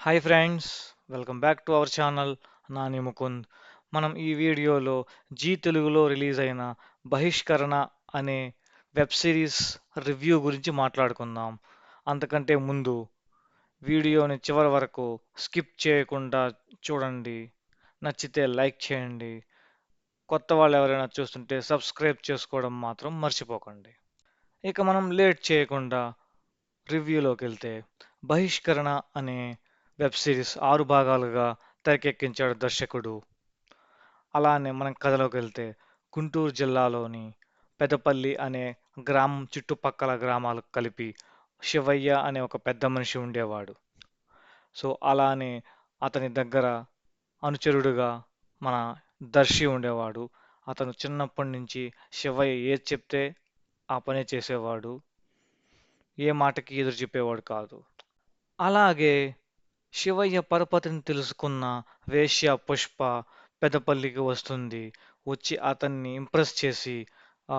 Hi friends, welcome back to our channel. Nani Mukund. మనం ఈ వీడియోలో జీ తెలుగులో రిలీజ్ అయిన బహిష్కరణ అనే వెబ్ సిరీస్ రివ్యూ గురించి మాట్లాడుకుందాం. అంతకంటే ముందు వీడియోని చివరి వరకు స్కిప్ చేయకుండా చూడండి. నచ్చితే లైక్ చేయండి. కొత్త వాళ్ళు ఎవరైనా చూస్తుంటే సబ్స్క్రైబ్ చేసుకోవడం మాత్రం మర్చిపోకండి. ఇక మనం లేట్ చేయకుండా రివ్యూలోకి వెళ్తే, బహిష్కరణ అనే వెబ్ సిరీస్ 6 భాగాలుగా తెరకెక్కించాడు దర్శకుడు. అలానే మనం కథలోకి వెళ్తే, గుంటూరు జిల్లాలోని పెదపల్లి అనే గ్రామం చుట్టుపక్కల గ్రామాలకు కలిపి శివయ్య అనే ఒక పెద్ద మనిషి ఉండేవాడు. సో అలానే అతని దగ్గర అనుచరుడుగా మన దర్శి ఉండేవాడు. అతను చిన్నప్పటి నుంచి శివయ్య ఏది చెప్తే ఆ పనే చేసేవాడు. ఏ మాటకి ఎదురు చెప్పేవాడు కాదు. అలాగే శివయ్య పరపతిని తెలుసుకున్న వేశ్య పుష్ప పెదపల్లికి వస్తుంది. వచ్చి అతన్ని ఇంప్రెస్ చేసి ఆ,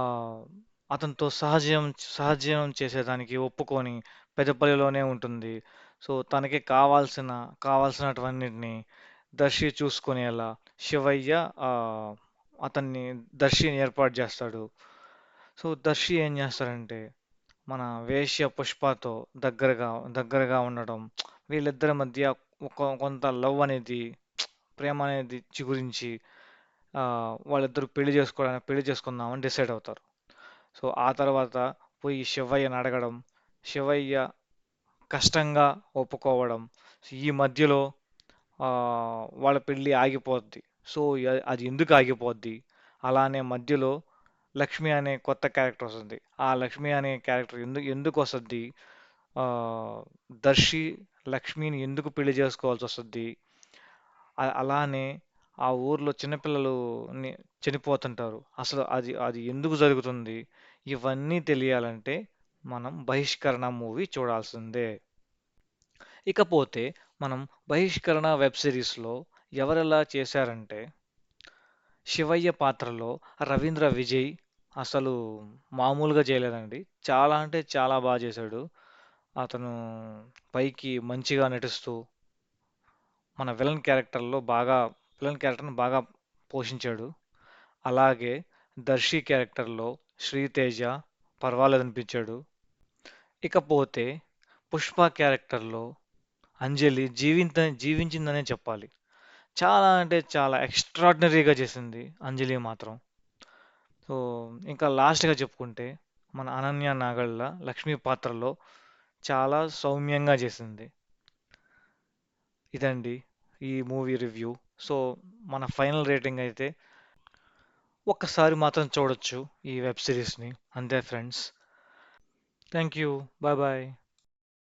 అతనితో సహజీవనం చేసేదానికి ఒప్పుకొని పెదపల్లిలోనే ఉంటుంది. సో తనకి కావాల్సినటువన్నిటిని దర్శి చూసుకునేలా శివయ్య ఆ, అతన్ని దర్శిని ఏర్పాటు చేస్తాడు. సో దర్శి ఏం చేస్తాడంటే, మన వేశ్య పుష్పతో దగ్గరగా దగ్గరగా ఉండడం, వీళ్ళిద్దరి మధ్య కొంత లవ్ అనేది, ప్రేమ అనేది చిగురించి ఆ, వాళ్ళిద్దరు పెళ్లి చేసుకుందామని డిసైడ్ అవుతారు. సో ఆ తర్వాత పోయి శివయ్యని అడగడం, శివయ్య కష్టంగా ఒప్పుకోవడం. సో ఈ మధ్యలో ఆ, వాళ్ళ పెళ్ళి ఆగిపోద్ది. సో అది ఎందుకు ఆగిపోద్ది? అలానే మధ్యలో లక్ష్మి అనే కొత్త క్యారెక్టర్ వస్తుంది. ఆ లక్ష్మి అనే క్యారెక్టర్ ఎందుకు ఎందుకు వస్తుంది? ఆ, దర్శి లక్ష్మిని ఎందుకు పెళ్లి చేసుకోవాల్సి వస్తుంది? అలానే ఆ ఊర్లో చిన్నపిల్లలు చనిపోతుంటారు. అసలు అది అది ఎందుకు జరుగుతుంది? ఇవన్నీ తెలియాలంటే మనం బహిష్కరణ మూవీ చూడాల్సిందే. ఇకపోతే మనం బహిష్కరణ వెబ్ సిరీస్లో ఎవరెలా చేశారంటే, శివయ్య పాత్రలో రవీంద్ర విజయ్ అసలు మామూలుగా చేయలేదండి. చాలా అంటే చాలా బాగా చేశాడు. అతను పైకి మంచిగా నటిస్తూ మన విలన్ క్యారెక్టర్ని బాగా పోషించాడు. అలాగే దర్శి క్యారెక్టర్లో శ్రీతేజ పర్వాలేదనిపించాడు. ఇకపోతే పుష్ప క్యారెక్టర్లో అంజలి జీవించిందనే చెప్పాలి. చాలా అంటే చాలా ఎక్స్ట్రాడినరీగా చేసింది అంజలి మాత్రం. సో ఇంకా లాస్ట్గా చెప్పుకుంటే, మన అనన్య నాగళ్ళ లక్ష్మీ పాత్రలో చాలా సౌమ్యంగా చేసింది. ఇదండి ఈ మూవీ రివ్యూ. సో మన ఫైనల్ రేటింగ్ అయితే, ఒక్కసారి మాత్రం చూడొచ్చు ఈ వెబ్ సిరీస్ని, అంతే friends. Thank you. Bye bye.